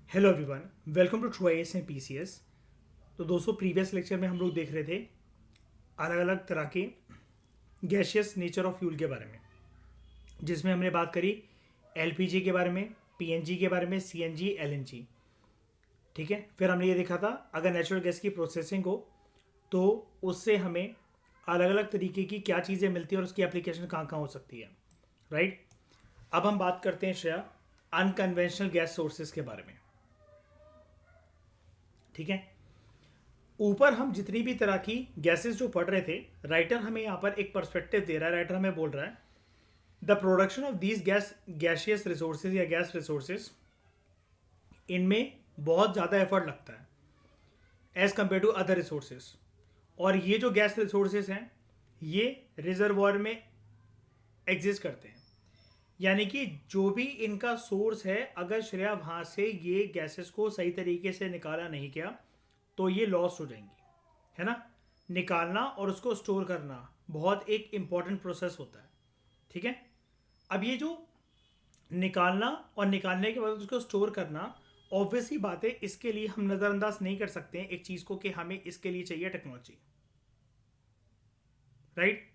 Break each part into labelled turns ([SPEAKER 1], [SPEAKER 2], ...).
[SPEAKER 1] Hello everyone, welcome to true IAS and PCS. तो दोस्तों, previous lecture में हम लोग देख रहे थे अलग अलग तरह के गैशियस नेचर ऑफ फ्यूल के बारे में, जिसमें हमने बात करी एलपीजी के बारे में, पीएनजी के बारे में, सीएनजी, एलएनजी। ठीक है, फिर हमने ये देखा था अगर नेचुरल गैस की प्रोसेसिंग हो तो उससे हमें अलग अलग तरीके की क्या चीज़ें मिलती हैं और उसकी एप्लीकेशन कहाँ कहाँ हो सकती है। राइट। अब हम बात करते हैं श्रेया अनकन्वेंशनल गैस सोर्सेज के बारे में। ठीक है, ऊपर हम जितनी भी तरह की गैसेस जो पढ़ रहे थे, राइटर हमें यहाँ पर एक पर्सपेक्टिव दे रहा है। राइटर हमें बोल रहा है the production of these gaseous resources या गैस रिसोर्सेज, इनमें बहुत ज़्यादा एफर्ट लगता है as compare to other resources. और ये जो गैस रिसोर्सेज हैं ये रिजर्वॉयर में एग्जिस्ट करते हैं, यानी कि जो भी इनका सोर्स है, अगर श्रेया वहाँ से ये गैसेस को सही तरीके से निकाला नहीं गया तो ये लॉस हो जाएंगी, है ना। निकालना और उसको स्टोर करना बहुत एक इम्पॉर्टेंट प्रोसेस होता है। ठीक है, अब ये जो निकालना और निकालने के बाद उसको स्टोर करना, ऑब्वियस ही बात है, इसके लिए हम नज़रअंदाज नहीं कर सकते हैं एक चीज़ को कि हमें इसके लिए चाहिए टेक्नोलॉजी। राइट।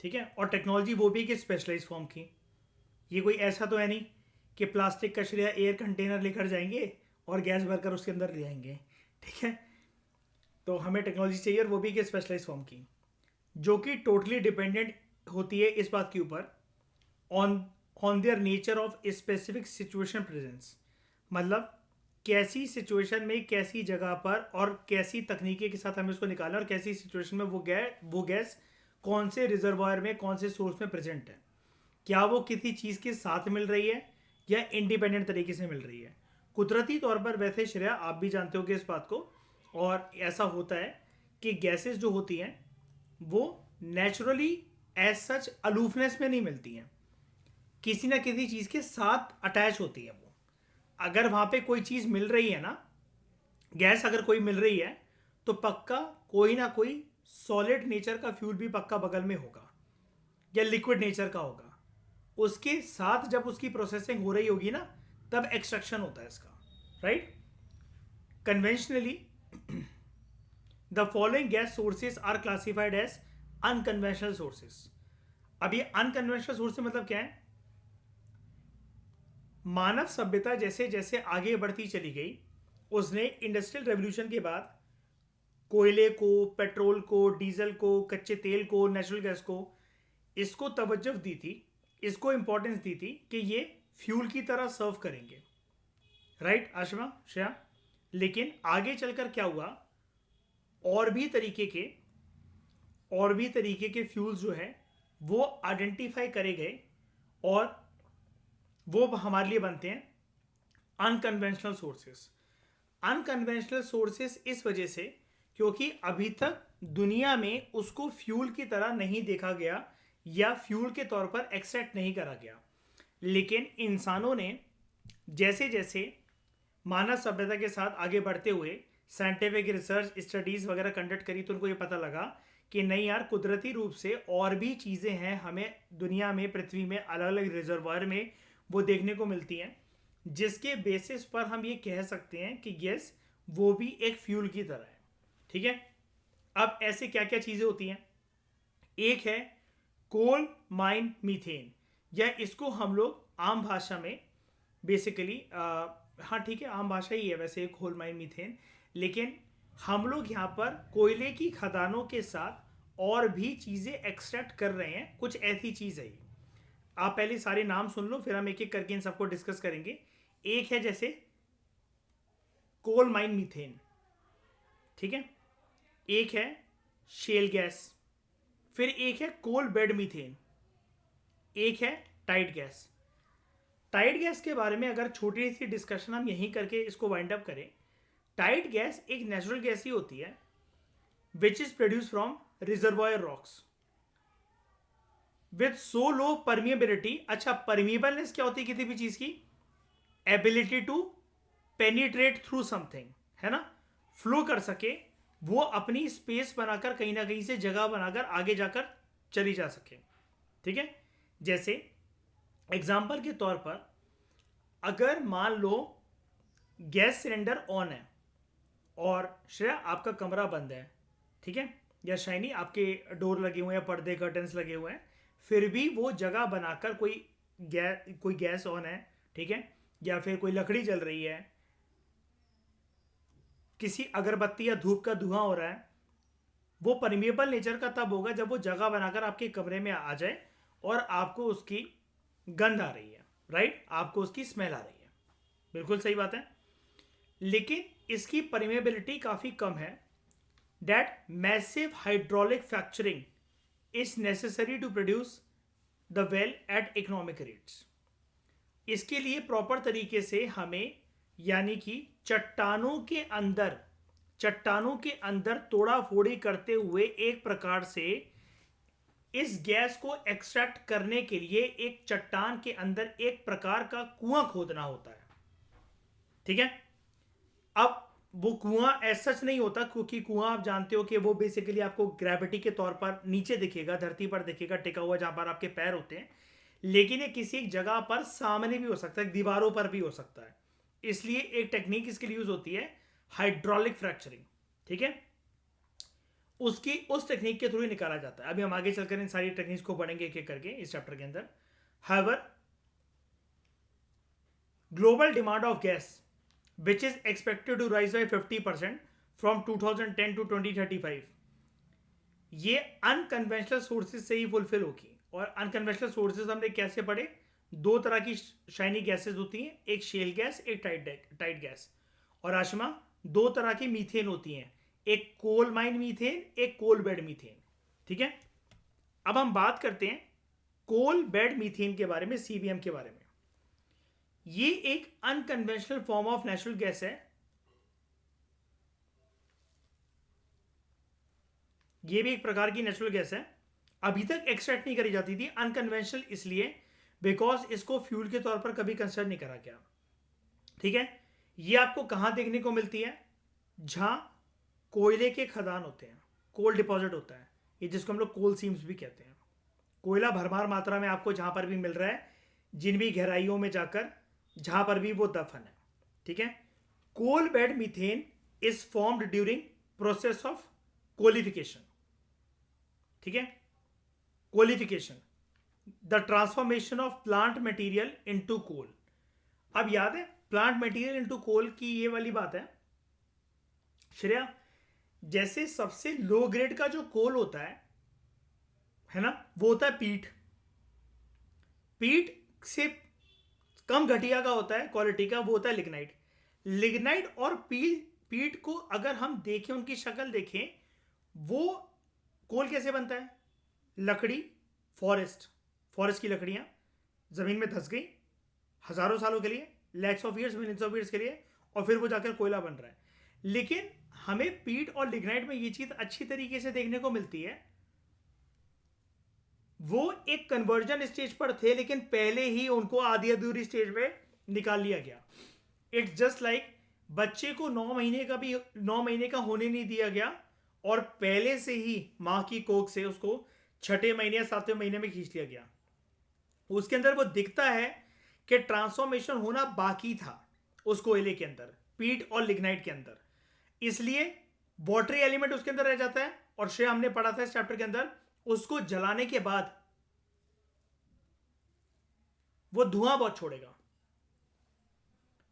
[SPEAKER 1] ठीक है, और टेक्नोलॉजी वो भी कि स्पेशलाइज फॉर्म की। ये कोई ऐसा तो है नहीं कि प्लास्टिक का श्रेया एयर कंटेनर लेकर जाएंगे और गैस भरकर उसके अंदर ले आएंगे। ठीक है, तो हमें टेक्नोलॉजी चाहिए और वो भी कि स्पेशलाइज फॉर्म की, जो कि टोटली डिपेंडेंट होती है इस बात के ऊपर on on their nature of specific situation presence. मतलब कैसी सिचुएशन में, कैसी जगह पर और कैसी तकनीकी के साथ हमें उसको निकालना, और कैसी सिचुएशन में वो गैस कौन से रिजर्वायर में, कौन से सोर्स में प्रेजेंट है। क्या वो किसी चीज़ के साथ मिल रही है या इंडिपेंडेंट तरीके से मिल रही है। कुदरती तौर पर वैसे श्रेया आप भी जानते हो कि इस बात को, और ऐसा होता है कि गैसेस जो होती हैं वो नेचुरली एज सच अलूफनेस में नहीं मिलती हैं, किसी ना किसी चीज़ के साथ अटैच होती है वो। अगर वहाँ पे कोई चीज़ मिल रही है ना, गैस अगर कोई मिल रही है, तो पक्का कोई ना कोई सॉलिड नेचर का फ्यूल भी पक्का बगल में होगा या लिक्विड नेचर का होगा। उसके साथ जब उसकी प्रोसेसिंग हो रही होगी ना, तब एक्सट्रैक्शन होता है इसका। Right. Conventionally the following gas sources are classified as unconventional sources. अब ये अनकन्वेंशनल सोर्स मतलब क्या है? मानव सभ्यता जैसे जैसे आगे बढ़ती चली गई, उसने इंडस्ट्रियल रेवोल्यूशन के बाद कोयले को, पेट्रोल को, डीजल को, कच्चे तेल को, नेचुरल गैस को, इसको तवज्जो दी थी, इसको इंपॉर्टेंस दी थी कि ये फ्यूल की तरह सर्व करेंगे। राइट आशमा, श्रेया। लेकिन आगे चलकर क्या हुआ, और भी तरीके के फ्यूल्स जो है वो आइडेंटिफाई करे गए, और वो हमारे लिए बनते हैं अनकन्वेंशनल सोर्सेस। अनकन्वेंशनल सोर्सेस इस वजह से क्योंकि अभी तक दुनिया में उसको फ्यूल की तरह नहीं देखा गया या फ्यूल के तौर पर एक्सेप्ट नहीं करा गया। लेकिन इंसानों ने जैसे जैसे मानव सभ्यता के साथ आगे बढ़ते हुए साइंटिफिक रिसर्च स्टडीज़ वगैरह कंडक्ट करी, तो उनको ये पता लगा कि नहीं यार, कुदरती रूप से और भी चीज़ें हैं हमें दुनिया में, पृथ्वी में, अलग अलग रिजर्वायर में वो देखने को मिलती हैं, जिसके बेसिस पर हम ये कह सकते हैं कि यस, वो भी एक फ्यूल की तरह है। ठीक है, अब ऐसे क्या क्या चीज़ें होती हैं? एक है कोल माइन मीथेन, या इसको हम लोग आम भाषा में बेसिकली, हाँ ठीक है, आम भाषा ही है वैसे कोल माइन मीथेन, लेकिन हम लोग यहाँ पर कोयले की खदानों के साथ और भी चीज़ें एक्सट्रैक्ट कर रहे हैं। कुछ ऐसी चीज़ है ये। आप पहले सारे नाम सुन लो, फिर हम एक एक करके इन सबको डिस्कस करेंगे। एक है जैसे कोल माइन मीथेन, ठीक है, एक है शेल गैस, फिर एक है कोल बेड मीथेन, एक है टाइड गैस। टाइड गैस के बारे में अगर छोटी सी डिस्कशन हम यहीं करके इसको वाइंड अप करें, टाइड गैस एक नेचुरल गैस ही होती है which is produce from reservoir rocks with so low permeability. अच्छा, परमिएबलनेस क्या होती है किसी भी चीज की? Ability to penetrate through something, है ना, फ्लो कर सके, वो अपनी स्पेस बनाकर कहीं ना कहीं से जगह बनाकर आगे जाकर चली जा सके। ठीक है, जैसे एग्जाम्पल के तौर पर अगर मान लो गैस सिलेंडर ऑन है और श्रेया आपका कमरा बंद है, ठीक है, या शाइनी आपके डोर लगे हुए हैं, पर्दे कर्टन्स लगे हुए हैं, फिर भी वो जगह बनाकर कोई गैस ऑन है, ठीक है, या फिर कोई लकड़ी जल रही है, किसी अगरबत्ती या धूप का धुआं हो रहा है, वो परमिएबल नेचर का तब होगा जब वो जगह बनाकर आपके कमरे में आ जाए और आपको उसकी गंध आ रही है, राइट, आपको उसकी स्मेल आ रही है। बिल्कुल सही बात है। लेकिन इसकी परमिएबिलिटी काफ़ी कम है। That massive hydraulic fracturing is necessary to produce the well at economic rates. इसके लिए प्रॉपर तरीके से हमें, यानी कि चट्टानों के अंदर तोड़ा फोड़ी करते हुए एक प्रकार से इस गैस को एक्सट्रैक्ट करने के लिए एक चट्टान के अंदर एक प्रकार का कुआं खोदना होता है, ठीक है। अब वो कुआं ऐसा सच नहीं होता, क्योंकि कुआं आप जानते हो कि वो बेसिकली आपको ग्रेविटी के तौर पर नीचे दिखेगा, धरती पर दिखेगा टिका हुआ जहां पर आपके पैर होते हैं, लेकिन ये किसी एक जगह पर सामने भी हो सकता है, दीवारों पर भी हो सकता है। इसलिए एक टेक्निक इसके लिए यूज होती है, हाइड्रोलिक फ्रैक्चरिंग, ठीक है। उस टेक्निक के थ्रू ही निकाला जाता है। अभी हम आगे चलकर इन सारी टेक्निक्स को पढ़ेंगे एक एक करके इस चैप्टर के अंदर। However global demand of gas which is expected to rise by 50% from 2010 to 2035, ये अनकन्वेंशनल सोर्सेज से ही फुलफिल होगी। और अनकन्वेंशनल सोर्सेज हमने कैसे पढ़े, दो तरह की शाइनी गैसेज होती हैं, एक शेल गैस, एक टाइट गैस। और आशमा दो तरह की मीथेन होती हैं, एक कोल माइन मीथेन, एक कोल बेड मीथेन, ठीक है। अब हम बात करते हैं कोल बेड मीथेन के बारे में, सीबीएम के बारे में। ये एक unconventional form of natural gas है। ये भी एक प्रकार की नेचुरल गैस है, अभी तक एक्सट्रैक्ट नहीं करी जाती थी। अनकन्वेंशनल इसलिए बिकॉज इसको फ्यूल के तौर पर कभी कंसिडर नहीं करा गया, ठीक है। ये आपको कहां देखने को मिलती है, जहां कोयले के खदान होते हैं, कोल डिपॉजिट होता है, ये जिसको हम लोग कोल सीम्स भी कहते हैं। कोयला भरमार मात्रा में आपको जहां पर भी मिल रहा है, जिन भी गहराइयों में जाकर, जहां पर भी वो दफन है, ठीक है। Coal bed methane is formed during process of coalification, ठीक है। Coalification, the transformation of plant material into coal. अब याद है प्लांट मटेरियल इनटू कोल की ये वाली बात है श्रेया, जैसे सबसे लो ग्रेड का जो कोल होता है ना, वो होता है पीट से कम घटिया का होता है क्वालिटी का, वो होता है लिग्नाइट और पीट को अगर हम देखें, उनकी शक्ल देखें, वो कोल कैसे बनता है, लकड़ी, फॉरेस्ट की लकड़ियां जमीन में धंस गई हजारों सालों के लिए, lakhs of years, millions of years के लिए, और फिर वो जाकर कोयला बन रहा है। लेकिन हमें पीट और लिग्नाइट में ये चीज अच्छी तरीके से देखने को मिलती है, वो एक कन्वर्जन स्टेज पर थे, लेकिन पहले ही उनको आधी अधूरी स्टेज में निकाल लिया गया। इट्स जस्ट लाइक बच्चे को 9 महीने का होने नहीं दिया गया और पहले से ही मां की कोख से उसको 6 महीने या 7वें महीने में खींच लिया गया। उसके अंदर वो दिखता है कि ट्रांसफॉर्मेशन होना बाकी था उस कोयले के अंदर, पीट और लिग्नाइट के अंदर, इसलिए वाटरी एलिमेंट उसके अंदर रह जाता है। और श्रेय हमने पढ़ा था इस चैप्टर के अंदर, उसको जलाने के बाद वो धुआं बहुत छोड़ेगा,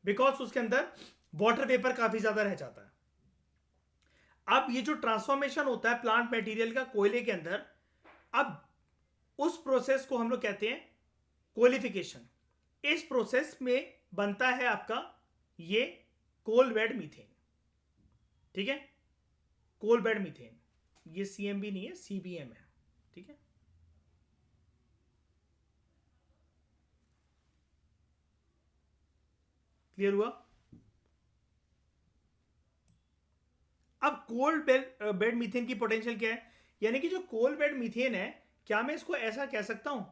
[SPEAKER 1] बिकॉज उसके अंदर वाटर वेपर काफी ज्यादा रह जाता है। अब ये जो ट्रांसफॉर्मेशन होता है प्लांट मटेरियल का कोयले के अंदर, अब उस प्रोसेस को हम लोग कहते हैं कोलिफिकेशन। इस प्रोसेस में बनता है आपका ये कोल बेड मीथेन, ठीक है। कोल बेड मीथेन, ये सीएमबी नहीं है, सीबीएम है, ठीक है। क्लियर हुआ। अब कोल बेड मीथेन की पोटेंशियल क्या है, यानी कि जो कोल बेड मीथेन है, क्या मैं इसको ऐसा कह सकता हूं,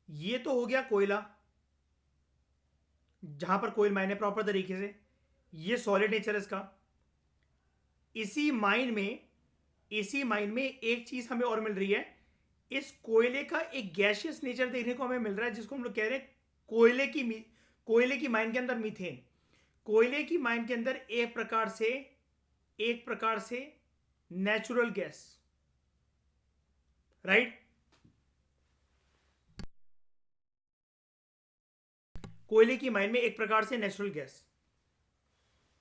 [SPEAKER 1] ये तो हो गया कोयला जहां पर कोयल माइन है प्रॉपर तरीके से, ये सॉलिड नेचर है इसका। इसी माइन में एक चीज हमें और मिल रही है, इस कोयले का एक गैसियस नेचर देखने को हमें मिल रहा है, जिसको हम लोग कह रहे हैं कोयले की माइन के अंदर मीथेन। कोयले की माइन के अंदर एक प्रकार से नेचुरल गैस, राइट? कोयले की माइन में एक प्रकार से नेचुरल गैस,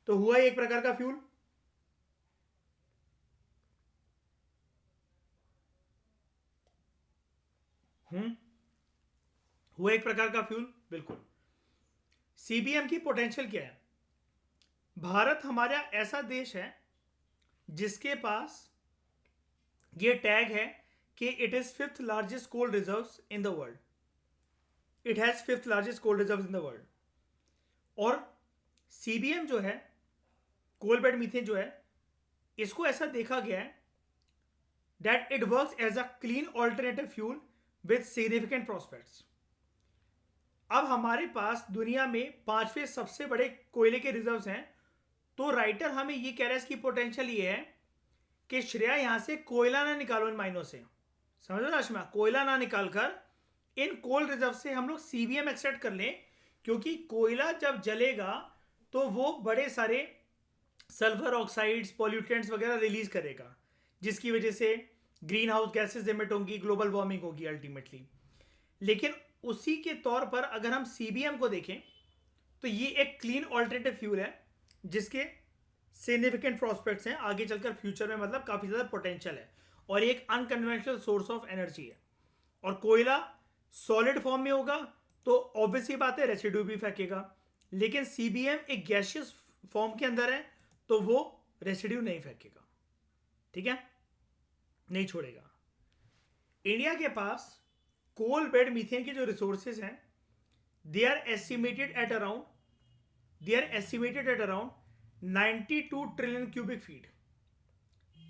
[SPEAKER 1] तो हुआ एक प्रकार का फ्यूल। हुआ एक प्रकार का फ्यूल, बिल्कुल। सीबीएम की पोटेंशियल क्या है? भारत हमारा ऐसा देश है जिसके पास ये टैग है कि it is fifth largest coal reserves in the world. It has fifth largest coal reserves in the world. और सीबीएम जो है, कोल बेड मीथेन जो है, इसको ऐसा देखा गया है that it works as a clean alternative fuel with significant prospects. अब हमारे पास दुनिया में 5वें सबसे बड़े कोयले के रिजर्व्स हैं, तो राइटर हमें ये कह रहा है, इसकी पोटेंशियल ये है कि श्रेया यहां से कोयला ना निकालो इन माइनों से, समझ लो राशमा, कोयला ना निकालकर इन कोल रिजर्व से हम लोग सीबीएम एक्सट्रैक्ट कर लें, क्योंकि कोयला जब जलेगा तो वो बड़े सारे सल्फर ऑक्साइड्स, पॉल्यूटेंट्स वगैरह रिलीज करेगा, जिसकी वजह से ग्रीन हाउस गैसेज एमिट होंगी, ग्लोबल वार्मिंग होगी अल्टीमेटली। लेकिन उसी के तौर पर अगर हम सीबीएम को देखें तो ये एक क्लीन ऑल्टरनेटिव फ्यूल है जिसके सिग्निफिकेंट प्रोस्पेक्ट्स हैं आगे चलकर फ्यूचर में, मतलब काफ़ी ज़्यादा पोटेंशियल है, और एक अनकन्वेंशनल सोर्स ऑफ एनर्जी है। और कोयला सॉलिड फॉर्म में होगा तो ऑब्वियसली बात है रेसिड्यू भी फेंकेगा, लेकिन सीबीएम एक गैशियस फॉर्म के अंदर है तो वो रेसिड्यू नहीं फेंकेगा, ठीक है, नहीं छोड़ेगा। इंडिया के पास कोल बेड मीथेन के जो रिसोर्सेज हैं, they are estimated at around 92 trillion cubic feet,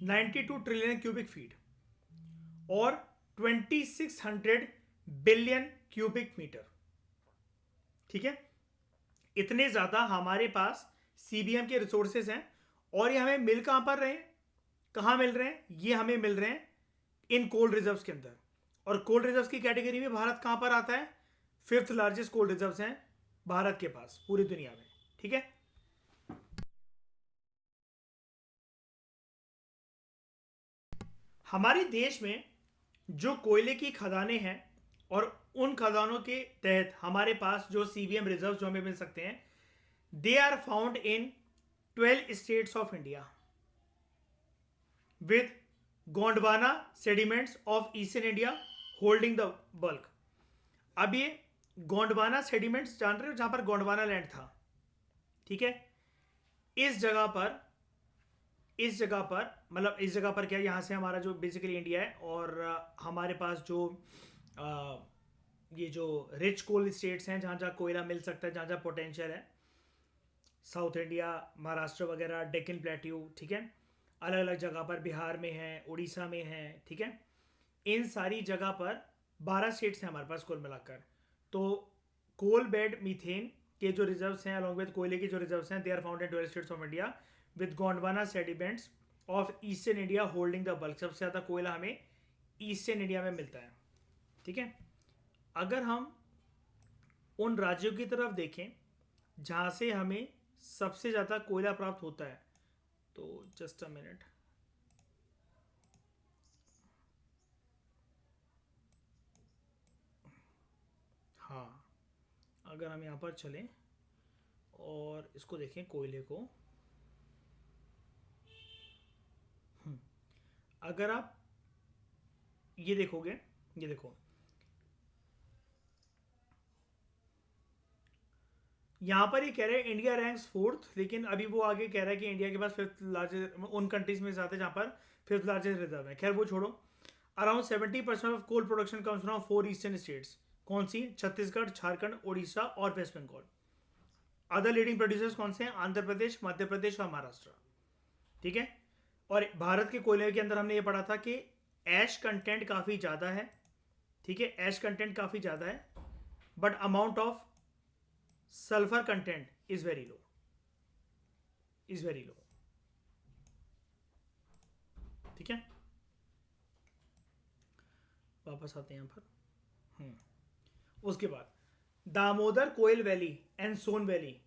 [SPEAKER 1] 92 trillion cubic feet, और 2600 बिलियन क्यूबिक मीटर, ठीक है। इतने ज्यादा हमारे पास सीबीएम के रिसोर्सेज हैं, और ये हमें मिल कहां पर रहे हैं, कहां मिल रहे हैं? ये हमें मिल रहे हैं इन कोल रिजर्व्स के अंदर। और कोल रिजर्व्स की कैटेगरी में भारत कहां पर आता है? फिफ्थ लार्जेस्ट कोल रिजर्व्स हैं भारत के पास पूरी दुनिया में, ठीक है। हमारे देश में जो कोयले की खदानें हैं, और उन खदानों के तहत हमारे पास जो सीबीएम रिजर्व जो हमें मिल सकते हैं, they are found in 12 states of India with Gondwana sediments of eastern India holding the bulk. अब ये गोंडवाना सेडिमेंट्स जान रहे हो, जहां पर गोंडवाना लैंड था, ठीक है, इस जगह पर मतलब इस जगह पर क्या, यहाँ से हमारा जो बेसिकली इंडिया है, और हमारे पास जो ये जो रिच कोल स्टेट्स हैं, जहाँ जहाँ कोयला मिल सकता है, जहाँ जहाँ पोटेंशियल है, साउथ इंडिया, महाराष्ट्र वगैरह, डेक्कन प्लेट्यू, ठीक है, अलग अलग जगह पर, बिहार में है, उड़ीसा में है, ठीक है, इन सारी जगह पर 12 स्टेट्स हैं हमारे पास कुल मिलाकर। तो कोल बेड मीथेन के जो रिजर्व्स हैं अलॉन्ग विद कोयले के जो रिजर्व्स हैं, they are found in 12 states of India with Gondwana sediments of eastern India holding the bulk. सबसे ज़्यादा कोयला हमें ईस्टर्न इंडिया में मिलता है, ठीक है। अगर हम उन राज्यों की तरफ देखें जहाँ से हमें सबसे ज़्यादा कोयला प्राप्त होता है, तो जस्ट अ मिनट, हाँ, अगर हम यहाँ पर चलें और इसको देखें कोयले को, अगर आप ये देखोगे, ये देखो, यहाँ पर ये कह रहे हैं इंडिया रैंक्स फोर्थ, लेकिन अभी वो आगे कह रहा है कि इंडिया के पास फिफ्थ लार्जेस्ट, उन कंट्रीज में से आते हैं जहाँ पर फिफ्थ लार्जेस्ट रिजर्व है। खैर वो छोड़ो। Around 70% of coal production comes from 4 eastern states. कौन सी? छत्तीसगढ़, झारखंड, उड़ीसा और West Bengal. Other leading producers कौन से हैं? आंध्र प्रदेश, मध्य प्रदेश और महाराष्ट्र, ठीक है। और भारत के कोयले के अंदर हमने ये पढ़ा था कि ऐश कंटेंट काफ़ी ज़्यादा है, ठीक है, ऐश कंटेंट काफ़ी ज़्यादा है, but amount of sulphur content is very low, ठीक है। वापस आते हैं यहाँ पर। उसके बाद Damodar Koel valley and Son valley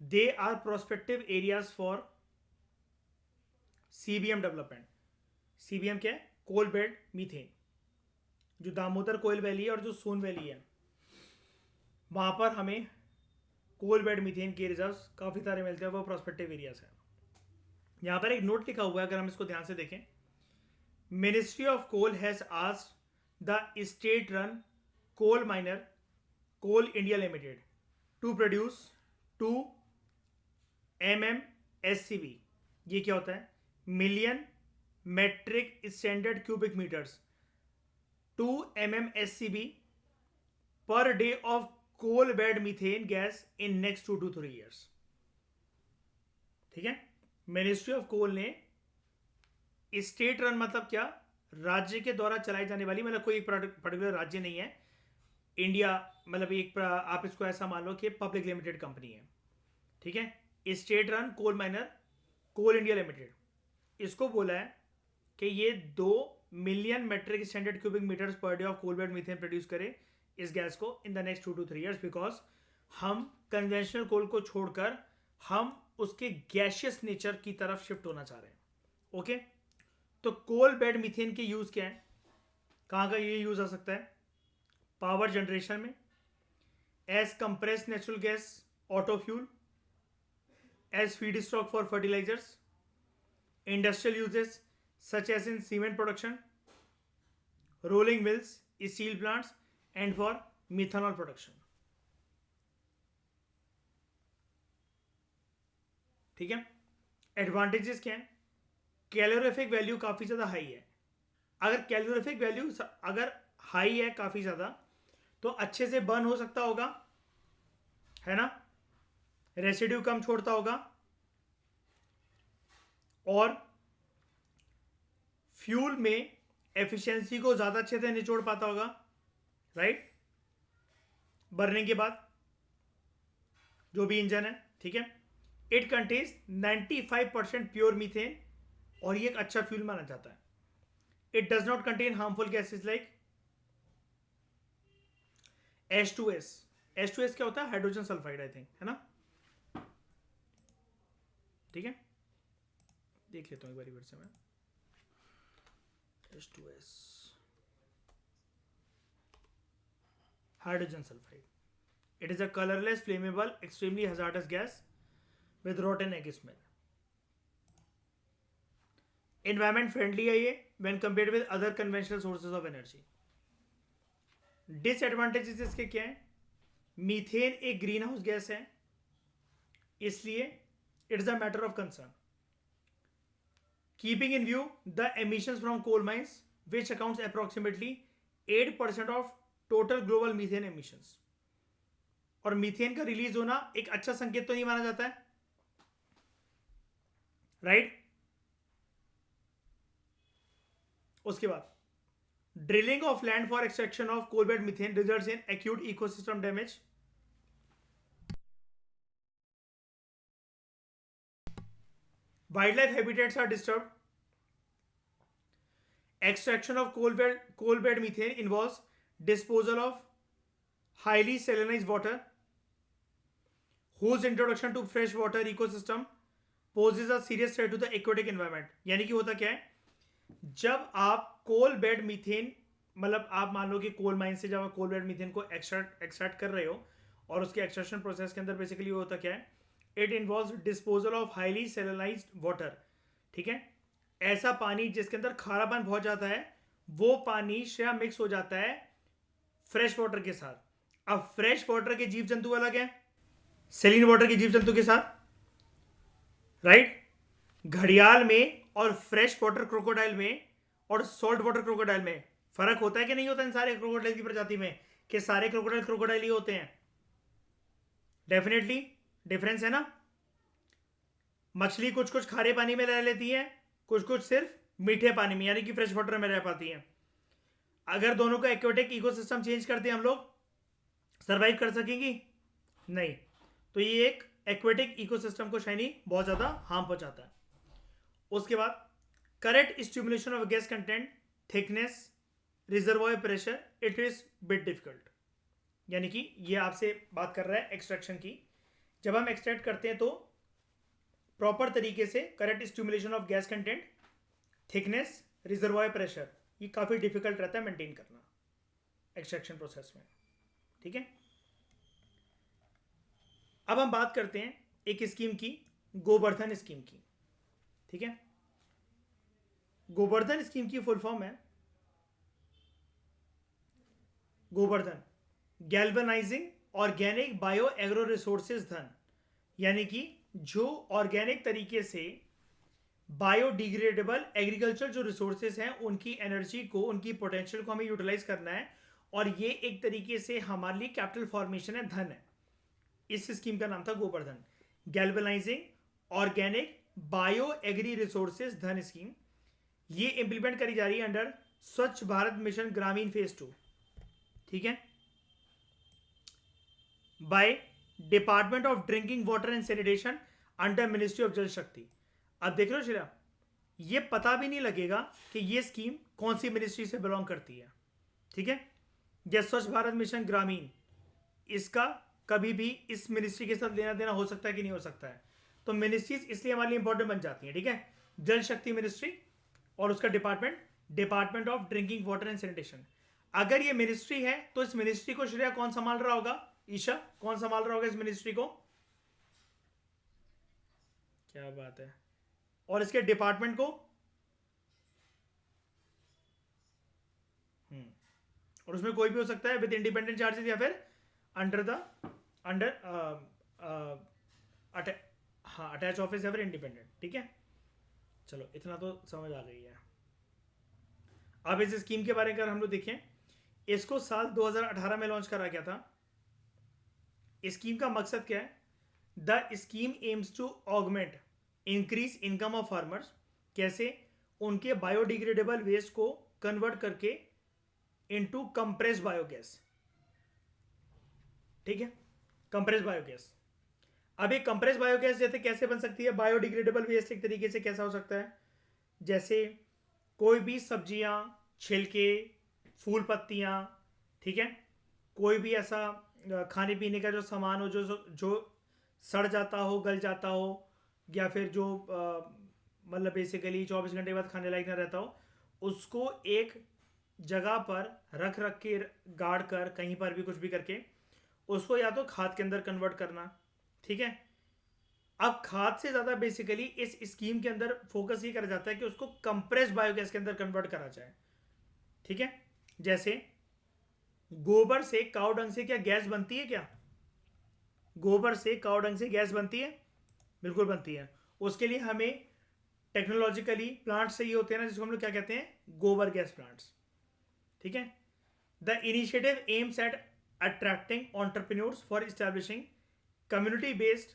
[SPEAKER 1] they are prospective areas for CBM development. CBM क्या है? Coal bed methane. जो दामोदर कोयल वैली है और जो सोन वैली है, वहां पर हमें कोल बेड मीथेन के रिजर्व्स काफ़ी सारे मिलते हैं. वो प्रोस्पेक्टिव एरियाज है. यहाँ पर एक नोट लिखा हुआ है, अगर हम इसको ध्यान से देखें. Ministry of coal has asked the state run coal miner Coal India Limited to produce 2 MMSCB. ये क्या होता है? Million metric standard cubic metres. 2 MMSCB per day of coal bed methane gas in next 2 to 3 years. ठीक है. Ministry of कोल ने state run मतलब क्या? राज्य के द्वारा चलाई जाने वाली, मतलब कोई एक पर्टिकुलर राज्य नहीं है, इंडिया, मतलब एक आप इसको ऐसा मान लो कि पब्लिक लिमिटेड कंपनी है. ठीक है. State run coal miner Coal India Limited, इसको बोला है कि ये 2 million metric standard cubic metres per day of coal bed methane produce करे इस गैस को in the next 2 to 3 years, because हम कन्वेंशनल कोल को छोड़कर हम उसके गैशियस नेचर की तरफ शिफ्ट होना चाह रहे हैं. ओके. तो कोल बेड मीथेन के यूज क्या है? कहाँ का ये यूज आ सकता है? पावर जनरेशन में, as compressed natural gas auto fuel, as feed stock for fertilisers, industrial uses such as in cement production, rolling mills, steel plants, and for methanol production. ठीक है. एडवांटेजेस क्या है? कैलोरीफिक वैल्यू काफी ज्यादा high है. अगर calorific value अगर high है काफी ज्यादा, तो अच्छे से बर्न हो सकता होगा, है ना, रेसिड्यू कम छोड़ता होगा, और फ्यूल में एफिशिएंसी को ज्यादा अच्छे से निचोड़ पाता होगा, राइट, बर्निंग के बाद जो भी इंजन है. ठीक है. इट कंटेन्स 95% प्योर मीथेन, और ये एक अच्छा फ्यूल माना जाता है. It does not contain harmful gases like H2S. H2S क्या होता है? हाइड्रोजन सल्फाइड, आई थिंक, है ना. ठीक है. देख लेता हूं एक बार फिर से मैं. H2S, hydrogen sulphide. It is a colorless, flammable, extremely hazardous gas with rotten egg smell. Environment friendly है ये when compared with other conventional sources of energy. Disadvantages इसके क्या हैं? मीथेन एक ग्रीन हाउस गैस है, इसलिए it is a matter of concern. Keeping in view the emissions from coal mines, which accounts approximately 8% of total global methane emissions. और methane का release होना एक अच्छा संकेत तो नहीं माना जाता है, राइट. उसके बाद drilling of land for extraction of coal bed methane results in acute ecosystem damage. Wildlife habitats are disturbed. Extraction of coal bed methane involves disposal of highly salinized water, whose introduction to freshwater ecosystem poses a serious threat to the aquatic environment. यानी कि होता क्या है? जब आप कोल bed methane, मतलब आप मान लो कि कोल माइन से जब आप कोल बेड मीथेन को एक्सट्रैक्ट कर रहे हो, और उसके एक्सट्रैक्शन प्रोसेस के अंदर बेसिकली होता क्या है? It involves disposal of highly salinized water. ठीक है. ऐसा पानी जिसके अंदर खारापन बहुत जाता है, वो पानी शेयर मिक्स हो जाता है फ्रेश वाटर के साथ. अब फ्रेश वाटर के जीव जंतु अलग हैं सेलिन वाटर के जीव जंतु के साथ, राइट. घड़ियाल में और फ्रेश वाटर क्रोकोडाइल में और सॉल्ट वाटर क्रोकोडाइल में फर्क होता है कि नहीं होता इन सारे क्रोकोडाइल की प्रजाति में? कि सारे क्रोकोडाइल ही होते हैं? डेफिनेटली डिफरेंस है ना. मछली कुछ कुछ खारे पानी में रह लेती है, कुछ सिर्फ मीठे पानी में, यानी कि फ्रेश वाटर में रह पाती हैं. अगर दोनों का एक्वेटिक इकोसिस्टम चेंज करते हैं हम लोग, सरवाइव कर सकेंगी? नहीं. तो ये एक एक्वेटिक इकोसिस्टम को शायनी बहुत ज़्यादा हार्म पहुंचाता है. उसके बाद correct stimulation of gas content, thickness, reservoir pressure, it is bit difficult. यानी कि ये आपसे बात कर रहा है एक्सट्रैक्शन की. जब हम एक्सट्रैक्ट करते हैं तो प्रॉपर तरीके से correct stimulation of gas content, thickness, reservoir pressure, ये काफ़ी डिफिकल्ट रहता है मेंटेन करना एक्सट्रैक्शन प्रोसेस में। ठीक है, अब हम बात करते हैं एक स्कीम की, गोवर्धन स्कीम की। ठीक है, गोवर्धन स्कीम की फुल फॉर्म है Govardhan galvanizing organic bio agro resources धन, यानी कि जो ऑर्गेनिक तरीके से बायोडिग्रेडेबल एग्रीकल्चर जो रिसोर्सेज हैं उनकी एनर्जी को, उनकी पोटेंशियल को हमें यूटिलाइज करना है, और ये एक तरीके से हमारे लिए कैपिटल फॉर्मेशन है, धन है। इस स्कीम का नाम था Govardhan galvanizing organic bio agri resources Dhan scheme. ये इंप्लीमेंट करी जा रही है अंडर स्वच्छ भारत मिशन ग्रामीण फेज 2। ठीक है, by department of drinking water and sanitation under ministry of जल शक्ति। अब देख लो श्रेया, ये पता भी नहीं लगेगा कि ये स्कीम कौन सी मिनिस्ट्री से बिलोंग करती है। ठीक है, जैसे स्वच्छ भारत मिशन ग्रामीण, इसका कभी भी इस मिनिस्ट्री के साथ लेना देना हो सकता है कि नहीं हो सकता है, तो मिनिस्ट्रीज इसलिए हमारे लिए इंपॉर्टेंट बन जाती हैं। ठीक है, जल शक्ति मिनिस्ट्री और उसका department of drinking water and sanitation. अगर ये मिनिस्ट्री है तो इस मिनिस्ट्री को श्रेया कौन संभाल रहा होगा? ईशा, कौन संभाल रहा होगा इस मिनिस्ट्री को? क्या बात है। और इसके डिपार्टमेंट को? और उसमें कोई भी हो सकता है विद इंडिपेंडेंट चार्जेस या फिर अंडर अटैच ऑफिस या फिर इंडिपेंडेंट। ठीक है, चलो इतना तो समझ आ गई है। अब इस स्कीम के बारे में अगर हम लोग देखें, इसको साल 2018 में लॉन्च करा गया था। स्कीम का मकसद क्या है? The scheme aims to augment increase income of farmers. कैसे? उनके बायोडिग्रेडेबल वेस्ट को कन्वर्ट करके इनटू कंप्रेस्ड बायोगैस। ठीक है, कंप्रेस्ड बायोगैस। अब एक कंप्रेस्ड बायोगैस जैसे कैसे बन सकती है? बायोडिग्रेडेबल वेस्ट एक तरीके से कैसा हो सकता है? जैसे कोई भी सब्जियां, छिलके, फूल पत्तियां, ठीक है, कोई भी ऐसा खाने पीने का जो सामान हो जो सड़ जाता हो, गल जाता हो, या फिर जो मतलब बेसिकली 24 घंटे बाद खाने लायक ना रहता हो, उसको एक जगह पर रख के गाड़ कर, कहीं पर भी कुछ भी करके उसको या तो खाद के अंदर कन्वर्ट करना। ठीक है, अब खाद से ज़्यादा बेसिकली इस स्कीम के अंदर फोकस ये करा जाता है कि उसको कंप्रेस्ड बायोगैस के अंदर कन्वर्ट करा जाए। ठीक है, जैसे गोबर से, काऊ डंग से क्या गैस बनती है? क्या गोबर से, काऊ डंग से गैस बनती है? बिल्कुल बनती है। उसके लिए हमें टेक्नोलॉजिकली प्लांट्स चाहिए होते हैं ना, जिसको हम लोग क्या कहते हैं? गोबर गैस प्लांट्स। ठीक है, the initiative aims at attracting entrepreneurs for establishing community based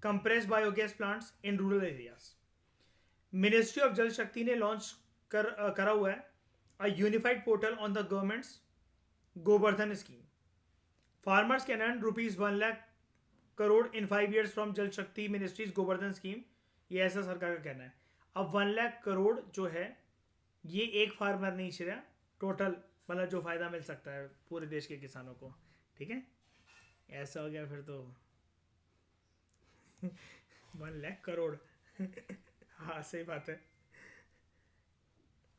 [SPEAKER 1] compressed biogas plants in rural areas. Ministry of जल शक्ति ने लॉन्च करा हुआ है a unified portal on the governments Govardhan scheme. Farmers can earn ₹1 lakh crore in 5 years from जल शक्ति ministries Govardhan scheme. ये ऐसा सरकार का कहना है। अब 1 लाख करोड़ जो है, ये एक फार्मर नहीं श्रेया, टोटल मतलब जो फायदा मिल सकता है पूरे देश के किसानों को। ठीक है, ऐसा हो गया फिर तो 1 लाख करोड़ हाँ सही बात है।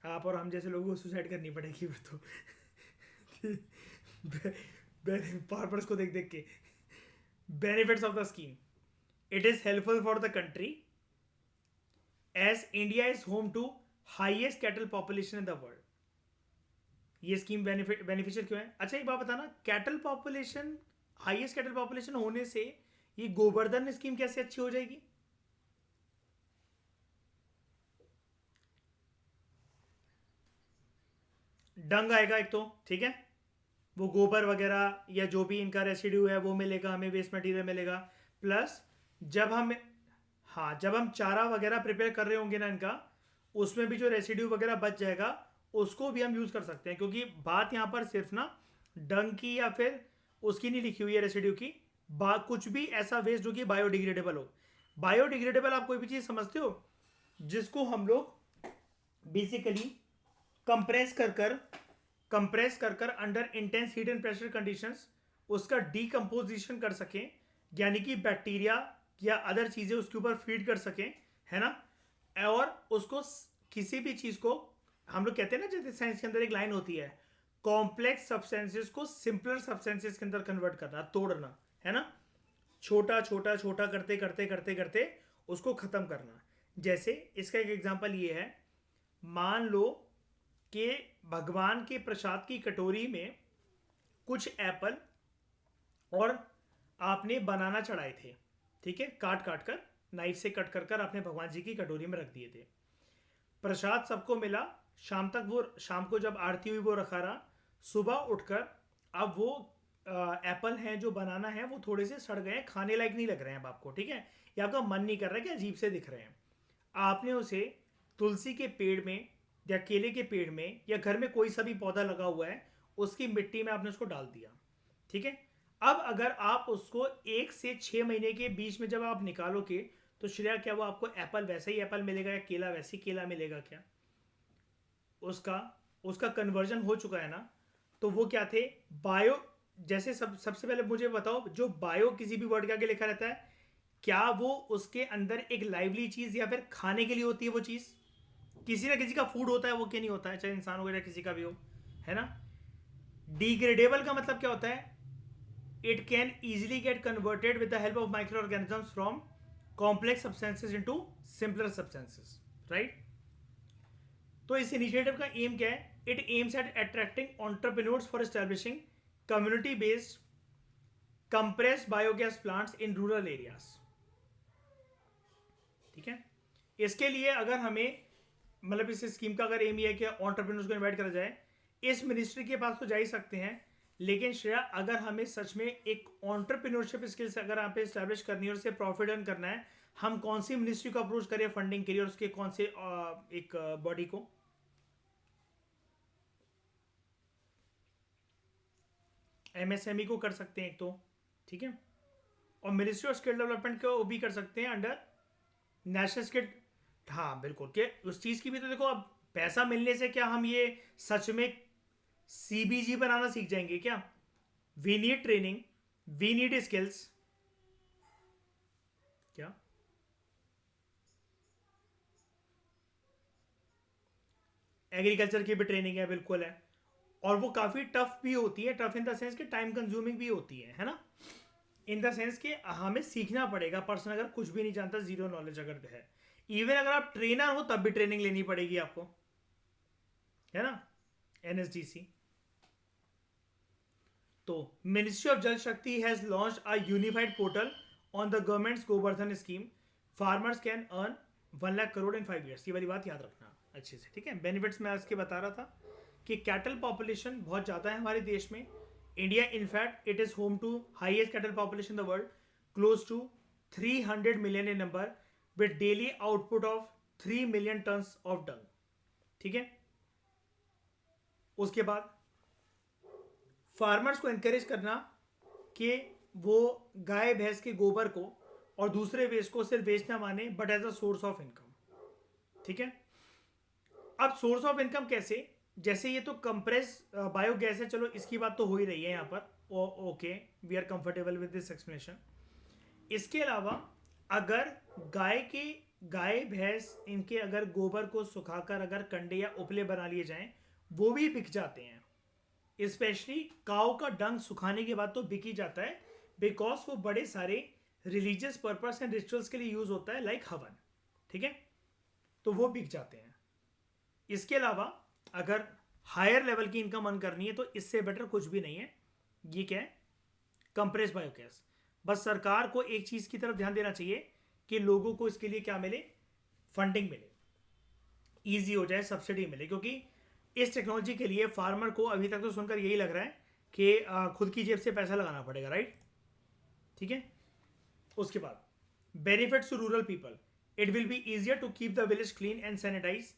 [SPEAKER 1] आप और हम जैसे लोगों को सुसाइड करनी पड़ेगी फिर तो फार्मर्स को देख देख के। Benefits of the scheme: it is helpful for the country as India is home to highest cattle population in the world. ये स्कीम बेनिफिशियल क्यों है? अच्छा एक बात बताना, cattle population, highest cattle population होने से ये गोवर्धन स्कीम कैसे अच्छी हो जाएगी? डंग आएगा एक तो, ठीक है, वो गोबर वगैरह या जो भी इनका रेसिड्यू है वो मिलेगा, हमें वेस्ट मटेरियल मिलेगा। प्लस जब हम, हाँ, जब हम चारा वगैरह प्रिपेयर कर रहे होंगे ना इनका, उसमें भी जो रेसिड्यू वगैरह बच जाएगा उसको भी हम यूज़ कर सकते हैं। क्योंकि बात यहाँ पर सिर्फ ना डंग की या फिर उसकी नहीं लिखी हुई है रेसिड्यू की, कुछ भी ऐसा वेस्ट जो कि बायोडिग्रेडेबल हो। बायोडिग्रेडेबल आप कोई भी चीज़ समझते हो जिसको हम लोग बेसिकली कंप्रेस कर under intense heat and pressure conditions उसका डीकम्पोजिशन कर सकें, यानी कि बैक्टीरिया या अदर चीज़ें उसके ऊपर फीड कर सकें, है ना, और उसको किसी भी चीज़ को हम लोग कहते हैं ना, जैसे साइंस के अंदर एक लाइन होती है, कॉम्प्लेक्स सब्सटेंसेस को सिंपलर सब्सटेंसेस के अंदर कन्वर्ट करना, तोड़ना, है ना, छोटा छोटा छोटा करते करते करते करते उसको ख़त्म करना। जैसे इसका एक एग्जांपल ये है, मान लो कि भगवान के प्रसाद की कटोरी में कुछ एप्पल और आपने बनाना चढ़ाए थे, ठीक है, काट काट कर, नाइफ से कट कर कर आपने भगवान जी की कटोरी में रख दिए थे। प्रसाद सबको मिला, शाम तक वो, शाम को जब आरती हुई वो रखा रहा, सुबह उठकर अब वो एप्पल हैं जो बनाना है वो थोड़े से सड़ गए हैं, खाने लायक नहीं लग रहे हैं अब आपको, ठीक है, या आपका मन नहीं कर रहा है कि अजीब से दिख रहे हैं। आपने उसे तुलसी के पेड़ में या केले के पेड़ में या घर में कोई सा भी पौधा लगा हुआ है उसकी मिट्टी में आपने उसको डाल दिया, ठीक है। अब अगर आप उसको 1 से 6 महीने के बीच में जब आप निकालोगे तो श्रेया क्या वो आपको एप्पल वैसा ही एप्पल मिलेगा या केला वैसे ही केला मिलेगा क्या? उसका उसका कन्वर्जन हो चुका है ना। तो वो क्या थे, बायो, जैसे सबसे पहले मुझे बताओ, जो बायो किसी भी वर्ड के आगे लिखा रहता है, क्या वो उसके अंदर एक लाइवली चीज या फिर खाने के लिए होती है वो चीज? किसी ना किसी का फूड होता है वो, क्या नहीं होता है, चाहे इंसान हो या किसी का भी हो, है ना। डिग्रेडेबल का मतलब क्या होता है, it can easily get converted with the help of micro organisms from complex substances into simpler substances, right. तो इस इनिशिएटिव का एम क्या है, it aims at attracting entrepreneurs for establishing community based compressed biogas plants in rural areas, ठीक है। इसके लिए अगर हमें, मतलब इस स्कीम का अगर एम ये है कि एंटरप्रेन्योर्स को इन्वाइट करा जाए, इस मिनिस्ट्री के पास तो जा ही सकते हैं, लेकिन श्रेया अगर हमें सच में एक एंटरप्रेन्योरशिप स्किल्स अगर यहाँ पे स्टैब्लिश करनी है और उससे प्रॉफिट अर्न करना है, हम कौन सी मिनिस्ट्री को अप्रोच करें फंडिंग के लिए और उसके कौन से एक बॉडी को? एमएसएमई को कर सकते हैं एक तो, ठीक है, और मिनिस्ट्री ऑफ स्किल डेवलपमेंट को भी कर सकते हैं अंडर नेशनल स्किल। हाँ बिल्कुल, कि उस चीज़ की भी तो देखो, अब पैसा मिलने से क्या हम ये सच में सीबीजी बनाना सीख जाएंगे क्या? We need training, we need skills. क्या? एग्रीकल्चर की भी ट्रेनिंग है, बिल्कुल है, और वो काफ़ी टफ भी होती है, टफ इन द सेंस कि टाइम कंज्यूमिंग भी होती है ना, इन द सेंस कि हमें सीखना पड़ेगा, पर्सन अगर कुछ भी नहीं जानता, जीरो नॉलेज अगर है, इवन अगर आप ट्रेनर हो तब भी ट्रेनिंग लेनी पड़ेगी आपको, है ना, एनएसडीसी। तो मिनिस्ट्री ऑफ जल शक्ति has launch a unified portal on the governments Govardhan scheme, farmers can earn 1 lakh crore in 5 years। ये वाली बात याद रखना अच्छे से, ठीक है। बेनिफिट्स मैं उसके बता रहा था कि कैटल पॉपुलेशन बहुत ज़्यादा है हमारे देश में। India in fact it is home to highest cattle population in the world, close to 300 million in number, with daily output of 3 million tons of dung, ठीक है। उसके बाद फार्मर्स को एनकरेज करना कि वो गाय भैंस के गोबर को और दूसरे वेस्ट को सिर्फ बेचना माने, but as a source of income, ठीक है। अब सोर्स ऑफ इनकम कैसे, जैसे ये तो कंप्रेस बायोगैस है, चलो इसकी बात तो हो ही रही है यहाँ पर, okay, we are comfortable with this explanation. इसके अलावा अगर गाय भैंस इनके अगर गोबर को सुखाकर अगर कंडे या उपले बना लिए जाएं, वो भी बिक जाते हैं। स्पेशली काऊ का डंग सुखाने के बाद तो बिक ही जाता है, बिकॉज वो बड़े सारे रिलीजियस पर्पस एंड रिचुअल्स के लिए यूज होता है, लाइक हवन, ठीक है, तो वो बिक जाते हैं। इसके अलावा अगर हायर लेवल की इनकम अर्न करनी है तो इससे बेटर कुछ भी नहीं है। ये क्या है, कंप्रेस बायोगैस। बस सरकार को एक चीज़ की तरफ ध्यान देना चाहिए कि लोगों को इसके लिए क्या मिले, फंडिंग मिले, ईजी हो जाए, सब्सिडी मिले, क्योंकि इस टेक्नोलॉजी के लिए फार्मर को अभी तक तो सुनकर यही लग रहा है कि खुद की जेब से पैसा लगाना पड़ेगा, राइट, ठीक है। उसके बाद benefits to rural people, it will be easier to keep the village clean and sanitise,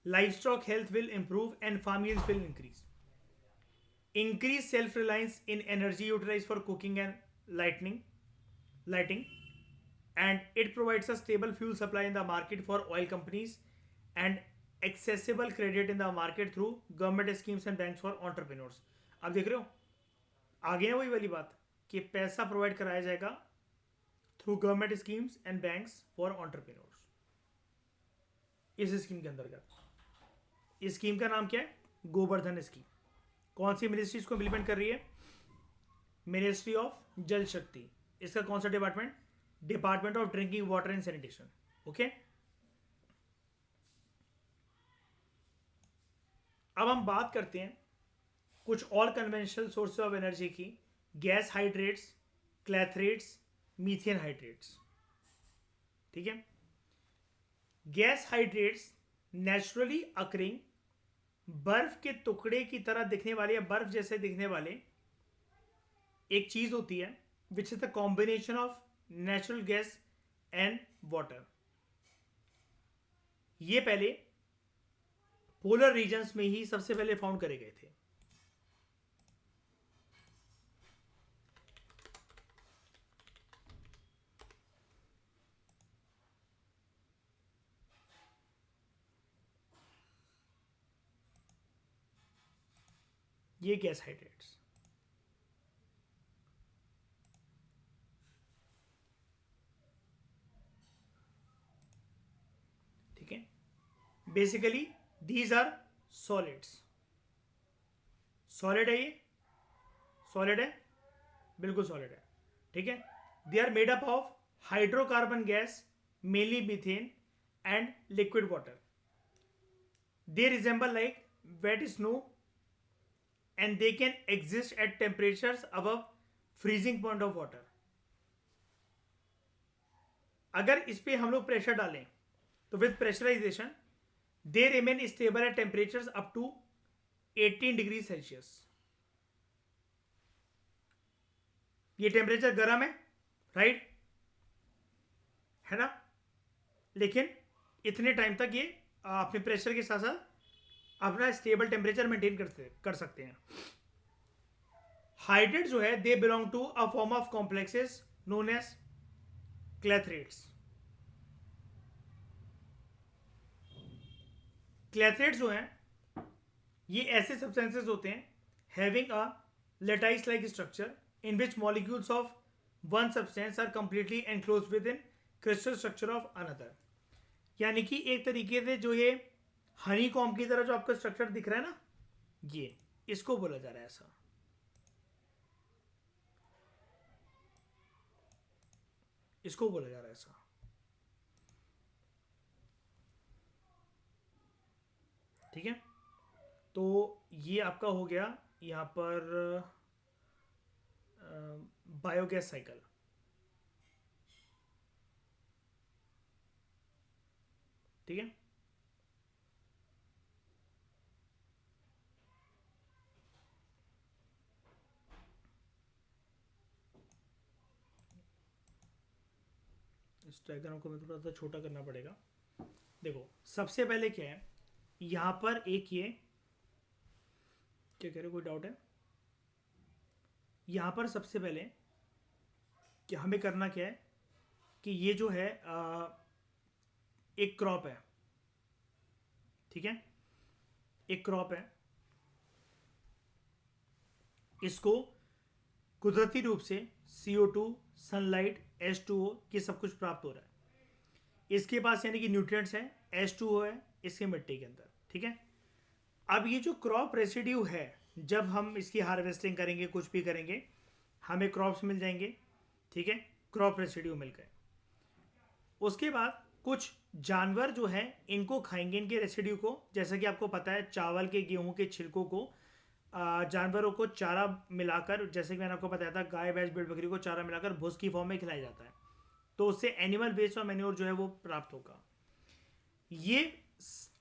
[SPEAKER 1] life stock health will improve and farm yields will increase self-reliance in energy utilized for cooking and lighting, and it provides a stable fuel supply in the market for oil companies and accessible credit in the market through government schemes and banks for entrepreneurs। अब देख रहे हो, आगे है वही वाली बात कि पैसा प्रोवाइड कराया जाएगा through government schemes and banks for entrepreneurs. इस स्कीम के अंतर्गत, इस स्कीम का नाम क्या है? गोवर्धन स्कीम। कौन सी मिनिस्ट्री इसको इम्प्लीमेंट कर रही है? मिनिस्ट्री ऑफ जल शक्ति। इसका कौन सा department? Department of drinking water and sanitation. Okay, अब हम बात करते हैं कुछ और कन्वेंशनल सोर्स ऑफ एनर्जी की। Gas hydrates, clathrates, methane hydrates. ठीक है, गैस हाइड्रेट्स नेचुरली अकरिंग बर्फ के टुकड़े की तरह दिखने वाले या बर्फ जैसे दिखने वाले एक चीज होती है which is the combination of natural gas and water. ये पहले पोलर रीजन्स में ही सबसे पहले फाउंड करे गए थे। ये गैस हाइड्रेट्स, ठीक है। Basically these are solids. Solid है, ये सॉलिड है, बिल्कुल सॉलिड है। ठीक है, they are made up of hydrocarbon gas, mainly methane and liquid water. They resemble like wet snow and they can exist at temperatures above freezing point of water। अगर इस पे हम लोग प्रेशर डालें तो with pressurisation they remain stable at temperatures up to 18 degree Celsius. ये temperature गर्म है, राइट है ना, लेकिन इतने टाइम तक ये अपने प्रेशर के साथ साथ अपना स्टेबल टेम्परेचर मेंटेन कर सकते हैं। हाइड्रेट जो है they belong to a form of complexes known as clathrates. Clathrates जो हैं ये ऐसे सब्सटेंसेस होते हैं having a lattice like structure in which molecules of one substance are completely enclose within crystal structure of another. यानी कि एक तरीके से जो ये हनी कॉम की तरह जो आपका स्ट्रक्चर दिख रहा है ना, ये इसको बोला जा रहा है ऐसा। इसको बोला जा रहा है ऐसा। ठीक है, तो ये आपका हो गया यहां पर बायोगैस साइकिल। ठीक है, इस डायग्राम को मैं थोड़ा सा छोटा करना पड़ेगा। देखो सबसे पहले क्या है यहां पर एक ये क्या कह रहे हो, कोई डाउट है? यहां पर सबसे पहले कि हमें करना क्या है कि ये जो है एक क्रॉप है। ठीक है, एक क्रॉप है, इसको कुदरती रूप से CO2, सनलाइट, H2O ये सब कुछ प्राप्त हो रहा है इसके पास, यानी कि न्यूट्रिएंट्स हैं, H2O है इसके मिट्टी के अंदर। ठीक है, अब ये जो क्रॉप रेसिड्यू है जब हम इसकी हार्वेस्टिंग करेंगे कुछ भी करेंगे हमें क्रॉप्स मिल जाएंगे। ठीक है, क्रॉप रेसिड्यू मिल गए। उसके बाद कुछ जानवर जो हैं इनको खाएंगे, इनके रेसिड्यू को। जैसा कि आपको पता है चावल के, गेहूं के छिलकों को जानवरों को चारा मिलाकर, जैसे कि मैंने आपको बताया था गाय भैंस भेड़ बकरी को चारा मिलाकर भूस की फॉर्म में खिलाया जाता है, तो उससे एनिमल वेस्ट और मैन्योर जो है वो प्राप्त होगा। ये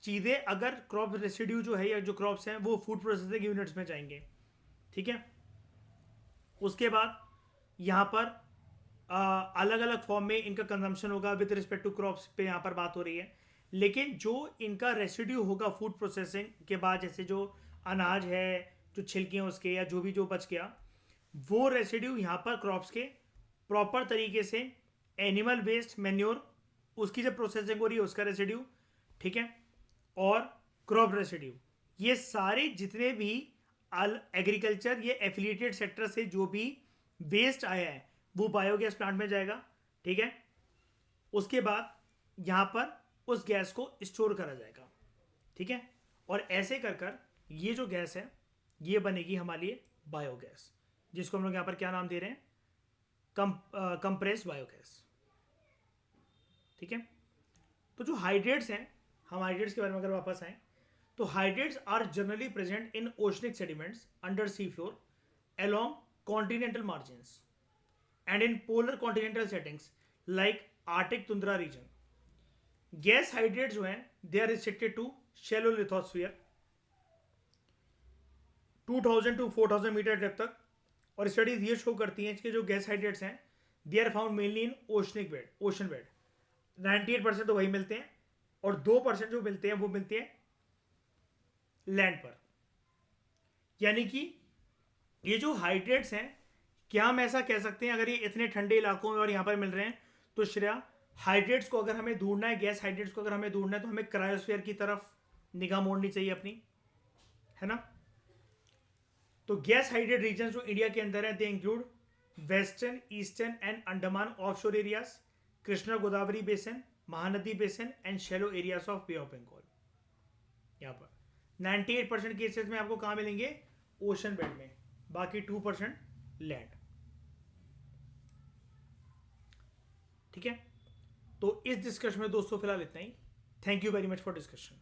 [SPEAKER 1] चीज़ें अगर क्रॉप रेसिड्यू जो है या जो क्रॉप्स हैं वो फूड प्रोसेसिंग यूनिट्स में जाएंगे। ठीक है, उसके बाद यहाँ पर अलग अलग फॉर्म में इनका कंजम्पशन होगा विद रिस्पेक्ट टू क्रॉप्स पे यहाँ पर बात हो रही है। लेकिन जो इनका रेसिड्यू होगा फूड प्रोसेसिंग के बाद, जैसे जो अनाज है, जो छिलके हैं उसके या जो भी जो बच गया, वो रेसिड्यू यहाँ पर क्रॉप्स के प्रॉपर तरीके से एनिमल वेस्ट मैन्योर उसकी जब प्रोसेसिंग हो रही है उसका रेसिड्यू। ठीक है, और क्रॉप रेसिड्यू, ये सारे जितने भी एग्रीकल्चर ये एफिलिएटेड सेक्टर से जो भी वेस्ट आया है वो बायोगैस प्लांट में जाएगा। ठीक है। उसके बाद यहाँ पर उस गैस को स्टोर करा जाएगा, ठीक है। और ऐसे कर कर ये जो गैस है ये बनेगी हमारे लिए बायोगैस, जिसको हम लोग यहाँ पर क्या नाम दे रहे हैं, कंप्रेस्ड बायोगैस, ठीक है। तो जो हाइड्रेट्स हैं, हम हाइड्रेट्स के बारे में अगर वापस आए तो hydrates are generally present in oceanic sediments under sea floor along continental margins and in polar continental settings like Arctic tundra region. Gas hydrate जो हैं they are restricted to shallow lithosphere 2000 to 4000 metre depth तक। और studies ये show करती हैं कि जो gas hydrates हैं they are found mainly in oceanic bed, ocean bed. 98% तो वही मिलते हैं और 2% जो मिलते हैं वो मिलते हैं लैंड पर। यानी कि ये जो हाइड्रेट्स हैं, क्या हम ऐसा कह सकते हैं अगर ये इतने ठंडे इलाकों में और यहाँ पर मिल रहे हैं तो श्रेया हाइड्रेट्स को अगर हमें ढूंढना है, गैस हाइड्रेट्स को अगर हमें ढूंढना है तो हमें क्रायोस्फीयर की तरफ निगाह मोड़नी चाहिए अपनी, है ना। तो गैस हाइड्रेट रीजन जो इंडिया के अंदर है they include western, eastern and Andaman offshore areas, Krishna Godavari basin, Mahanadi basin and shallow areas of bay of Bengal. यहाँ पर 98% केसेस में आपको कहाँ मिलेंगे, ओशन बेड में, बाकी 2% लैंड, ठीक है। तो इस डिस्कशन में दोस्तों फिलहाल इतना ही। Thank you very much for discussion.